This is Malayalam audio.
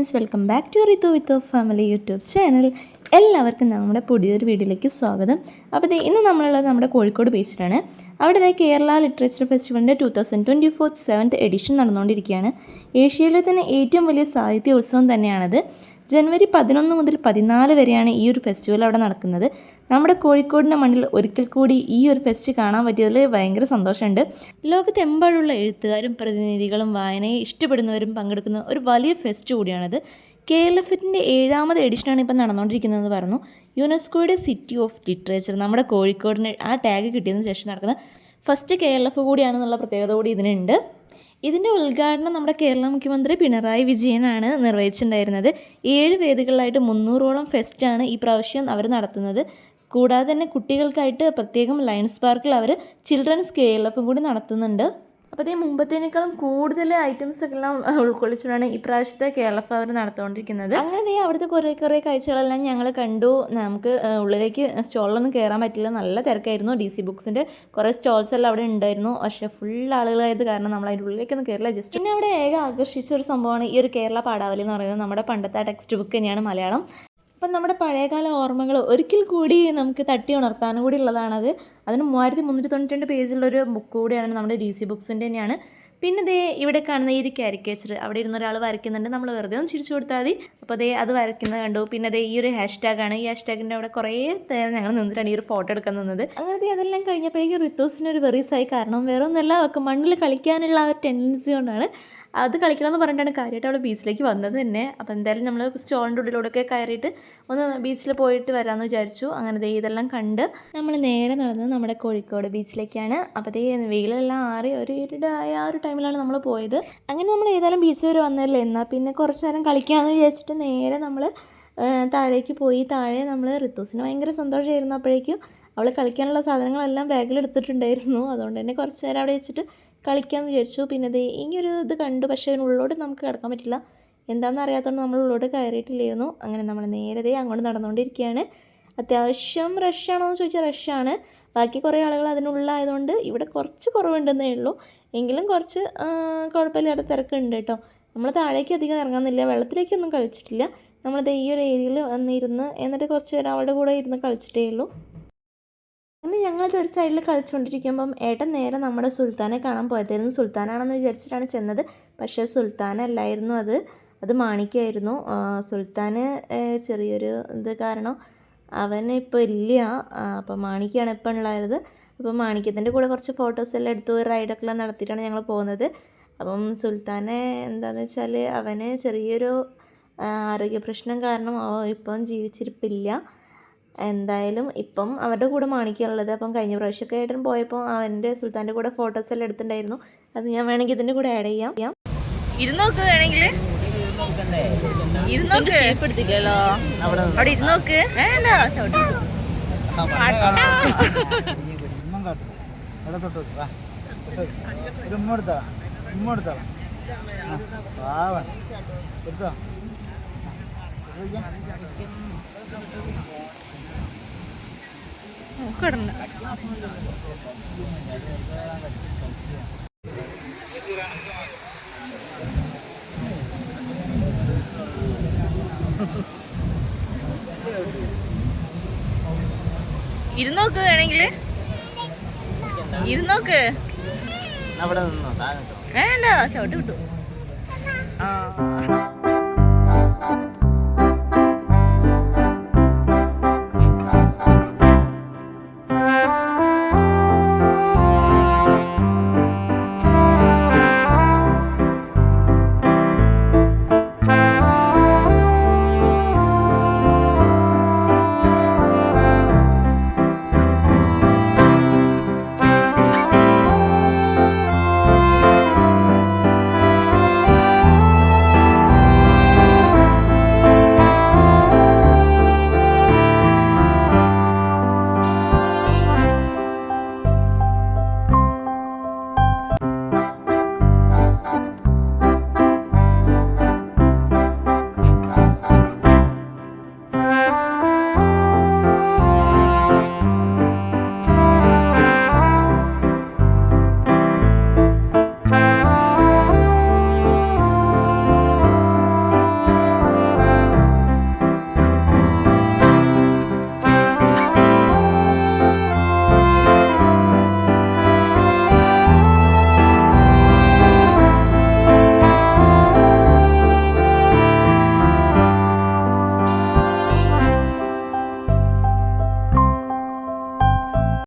Friends, welcome back to Ritu with family YouTube channel. എല്ലാവർക്കും നമ്മുടെ പുതിയൊരു വീഡിയോയിലേക്ക് സ്വാഗതം. അപ്പോൾ ഇന്ന് നമ്മളുള്ളത് നമ്മുടെ കോഴിക്കോട് ബീച്ചിലാണ്. അവിടെ കേരള ലിറ്ററേച്ചർ ഫെസ്റ്റിവലിൻ്റെ 2024 7th എഡിഷൻ നടന്നുകൊണ്ടിരിക്കുകയാണ്. ഏഷ്യയിലെ തന്നെ ഏറ്റവും വലിയ സാഹിത്യോത്സവം തന്നെയാണത്. ജനുവരി 11 മുതൽ 14 വരെയാണ് ഈ ഒരു ഫെസ്റ്റിവൽ അവിടെ നടക്കുന്നത്. നമ്മുടെ കോഴിക്കോടിൻ്റെ മണ്ണിൽ ഒരിക്കൽ കൂടി ഈ ഒരു ഫെസ്റ്റ് കാണാൻ പറ്റിയതിൽ ഭയങ്കര സന്തോഷമുണ്ട്. ലോകത്തെമ്പാടുള്ള എഴുത്തുകാരും പ്രതിനിധികളും വായനയെ ഇഷ്ടപ്പെടുന്നവരും പങ്കെടുക്കുന്ന ഒരു വലിയ ഫെസ്റ്റ് കൂടിയാണത്. KLFിൻ്റെ 7ാമത് എഡിഷനാണ് ഇപ്പം നടന്നുകൊണ്ടിരിക്കുന്നതെന്ന് പറഞ്ഞു. യുനെസ്കോയുടെ സിറ്റി ഓഫ് ലിറ്ററേച്ചർ നമ്മുടെ കോഴിക്കോടിന് ആ ടാഗ് കിട്ടിയതിന് ശേഷം നടക്കുന്ന ഫസ്റ്റ് KLF കൂടിയാണെന്നുള്ള പ്രത്യേകത കൂടി ഇതിനുണ്ട്. ഇതിൻ്റെ ഉദ്ഘാടനം നമ്മുടെ കേരള മുഖ്യമന്ത്രി പിണറായി വിജയനാണ് നിർവഹിച്ചിട്ടുണ്ടായിരുന്നത്. 7 വേദികളിലായിട്ട് 300ഓളം ഫെസ്റ്റാണ് ഈ പ്രാവശ്യം അവർ നടത്തുന്നത്. കൂടാതെ തന്നെ കുട്ടികൾക്കായിട്ട് പ്രത്യേകം ലയൺസ് പാർക്കിൽ അവർ ചിൽഡ്രൻസ് KLFും കൂടി നടത്തുന്നുണ്ട്. അപ്പോൾ മുമ്പത്തേനേക്കാളും കൂടുതൽ ഐറ്റംസൊക്കെ എല്ലാം ഉൾക്കൊള്ളിച്ചിട്ടാണ് ഈ പ്രാവശ്യത്തെ KLF അവർ നടത്തുകൊണ്ടിരിക്കുന്നത്. അങ്ങനെ അവിടുത്തെ കുറേ കാഴ്ചകളെല്ലാം ഞങ്ങൾ കണ്ടു. നമുക്ക് ഉള്ളിലേക്ക് സ്റ്റോളിലൊന്നും കയറാൻ പറ്റില്ല, നല്ല തിരക്കായിരുന്നു. DC ബുക്സിൻ്റെ കുറേ സ്റ്റോൾസ് എല്ലാം അവിടെ ഉണ്ടായിരുന്നു. പക്ഷേ ഫുൾ ആളുകളായത് കാരണം നമ്മൾ അതിൻ്റെ ഉള്ളിലേക്കൊന്നും കയറില്ല. ജസ്റ്റ് പിന്നെ അവിടെ ആകർഷിച്ച ഒരു സംഭവമാണ് ഈ ഒരു കേരള പാഠാവലി എന്ന് പറയുന്നത്. നമ്മുടെ പണ്ടത്തെ ടെക്സ്റ്റ് ബുക്ക് തന്നെയാണ് മലയാളം. അപ്പം നമ്മുടെ പഴയകാല ഓർമ്മകൾ ഒരിക്കൽ കൂടി നമുക്ക് തട്ടി ഉണർത്താനും കൂടി ഉള്ളതാണത്. അതിന് 3392 പേജിലുള്ളൊരു ബുക്ക് കൂടിയാണ് നമ്മുടെ DC ബുക്സിൻ്റെ തന്നെയാണ്. പിന്നെ ഇവിടെ കാണുന്ന ഈ ഒരു കാരിക്കേച്ചർ, അവിടെ ഇരുന്ന ഒരാൾ വരയ്ക്കുന്നുണ്ട്. നമ്മൾ വെറുതെ ഒന്ന് ചിരിച്ചു കൊടുത്താൽ മതി. അപ്പോൾ അത് വരയ്ക്കുന്നത് കണ്ടു. പിന്നെ ഈ ഒരു ഹാഷ്ടാഗാണ്. ഈ ഹാഷ്ടാഗിൻ്റെ അവിടെ കുറേ നേരം ഞങ്ങൾ നിന്നിട്ടാണ് ഈ ഒരു ഫോട്ടോ എടുക്കാൻ നിന്നത്. അങ്ങനെ അതെല്ലാം കഴിഞ്ഞപ്പോഴേക്കും റിത്തോസിന് ഒരു വെറീസായി. കാരണം വേറെ ഒന്നല്ല, ഒക്കെ മണ്ണിൽ കളിക്കാനുള്ള ആ ഒരു ടെൻഡൻസി കൊണ്ടാണ് അത് കളിക്കണമെന്ന് പറഞ്ഞിട്ടാണ് കാര്യമായിട്ട് അവിടെ ബീച്ചിലേക്ക് വന്നത് തന്നെ. അപ്പോൾ എന്തായാലും നമ്മൾ സ്റ്റോളിൻ്റെ ഉള്ളിലൂടെയൊക്കെ കയറിയിട്ട് ഒന്ന് ബീച്ചിൽ പോയിട്ട് വരാമെന്ന് വിചാരിച്ചു. അങ്ങനെ ഇതെല്ലാം കണ്ട് നമ്മൾ നേരെ നടന്നത് നമ്മുടെ കോഴിക്കോട് ബീച്ചിലേക്കാണ്. അപ്പോൾ വെയിലെല്ലാം ആറി ഒരു ഇരുടായ ആ ഒരു ടൈമിലാണ് നമ്മൾ പോയത്. അങ്ങനെ നമ്മൾ ഏതായാലും ബീച്ച് വരെ വന്നതല്ലേ, എന്നാൽ പിന്നെ കുറച്ച് നേരം കളിക്കാമെന്ന് വിചാരിച്ചിട്ട് നേരെ നമ്മൾ താഴേക്ക് പോയി. താഴെ നമ്മൾ റിത്തൂസിന് ഭയങ്കര സന്തോഷമായിരുന്നു. അപ്പോഴേക്കും അവൾ കളിക്കാനുള്ള സാധനങ്ങളെല്ലാം ബാഗിലെടുത്തിട്ടുണ്ടായിരുന്നു. അതുകൊണ്ട് തന്നെ കുറച്ച് നേരം അവിടെ വെച്ചിട്ട് കളിക്കാമെന്ന് വിചാരിച്ചു. പിന്നെ ഇങ്ങനൊരു ഇത് കണ്ടു. പക്ഷേ അതിനുള്ളിലോട്ട് നമുക്ക് കിടക്കാൻ പറ്റില്ല, എന്താണെന്ന് അറിയാത്തതുകൊണ്ട് നമ്മൾ ഉള്ളോട്ട് കയറിയിട്ടില്ലായിരുന്നു. അങ്ങനെ നമ്മൾ നേരെ അങ്ങോട്ട് നടന്നുകൊണ്ടിരിക്കുകയാണ്. അത്യാവശ്യം റഷാണോ എന്ന് ചോദിച്ചാൽ റഷാണ്. ബാക്കി കുറേ ആളുകൾ അതിനുള്ളിലായതുകൊണ്ട് ഇവിടെ കുറച്ച് കുറവുണ്ടെന്നേ ഉള്ളൂ. എങ്കിലും കുറച്ച് കുഴപ്പമില്ലാത്ത തിരക്കുണ്ട് കേട്ടോ. നമ്മൾ താഴേക്ക് അധികം ഇറങ്ങുന്നില്ല, വെള്ളത്തിലേക്കൊന്നും കളിച്ചിട്ടില്ല. നമ്മളത് ഈ ഒരു ഏരിയയിൽ വന്നിരുന്ന് എന്നിട്ട് കുറച്ച് നേരം അവളുടെ കൂടെ ഇരുന്ന് കളിച്ചിട്ടേ ഉള്ളൂ. അങ്ങനെ ഞങ്ങളത് ഒരു സൈഡിൽ കളിച്ചുകൊണ്ടിരിക്കുമ്പം ഏട്ടൻ നേരെ നമ്മുടെ സുൽത്താനെ കാണാൻ പോയതായിരുന്നു. സുൽത്താനാണെന്ന് വിചാരിച്ചിട്ടാണ് ചെന്നത്. പക്ഷേ സുൽത്താനല്ലായിരുന്നു, അത് മാണിക്കായിരുന്നു. സുൽത്താന് ചെറിയൊരു ഇത് കാരണം അവന് ഇപ്പോൾ ഇല്ല. അപ്പോൾ മാണിക്കാണ് ഇപ്പം ഉള്ളത്. അപ്പം മാണിക്യത്തിൻ്റെ കൂടെ കുറച്ച് ഫോട്ടോസെല്ലാം എടുത്തു റൈഡൊക്കെ നടത്തിയിട്ടാണ് ഞങ്ങൾ പോകുന്നത്. അപ്പം സുൽത്താനെ എന്താണെന്ന് വെച്ചാൽ അവന് ചെറിയൊരു ആരോഗ്യ പ്രശ്നം കാരണം ഇപ്പം ജീവിച്ചിരിപ്പില്ല. എന്തായാലും ഇപ്പം അവരുടെ കൂടെ മാണിക്കാനുള്ളത്. അപ്പം കഴിഞ്ഞ പ്രാവശ്യമൊക്കെ ഏട്ടൻ പോയപ്പോൾ അവൻ്റെ സുൽത്താൻ്റെ കൂടെ ഫോട്ടോസ് എല്ലാം എടുത്തിട്ടുണ്ടായിരുന്നു. അത് ഞാൻ വേണമെങ്കിൽ ഇതിൻ്റെ കൂടെ ആഡ് ചെയ്യാം. ഇരുന്നോക്ക് വേണമെങ്കിൽ ഇരുന്നോക്ക് അവിടെ ഇരുന്നോക്ക്. വേണ്ട കിടന്നു. ഇരുന്നോക്ക് വേണമെങ്കിൽ ഇരുന്നോക്ക്. വേണ്ട ചവിട്ട് കിട്ടും.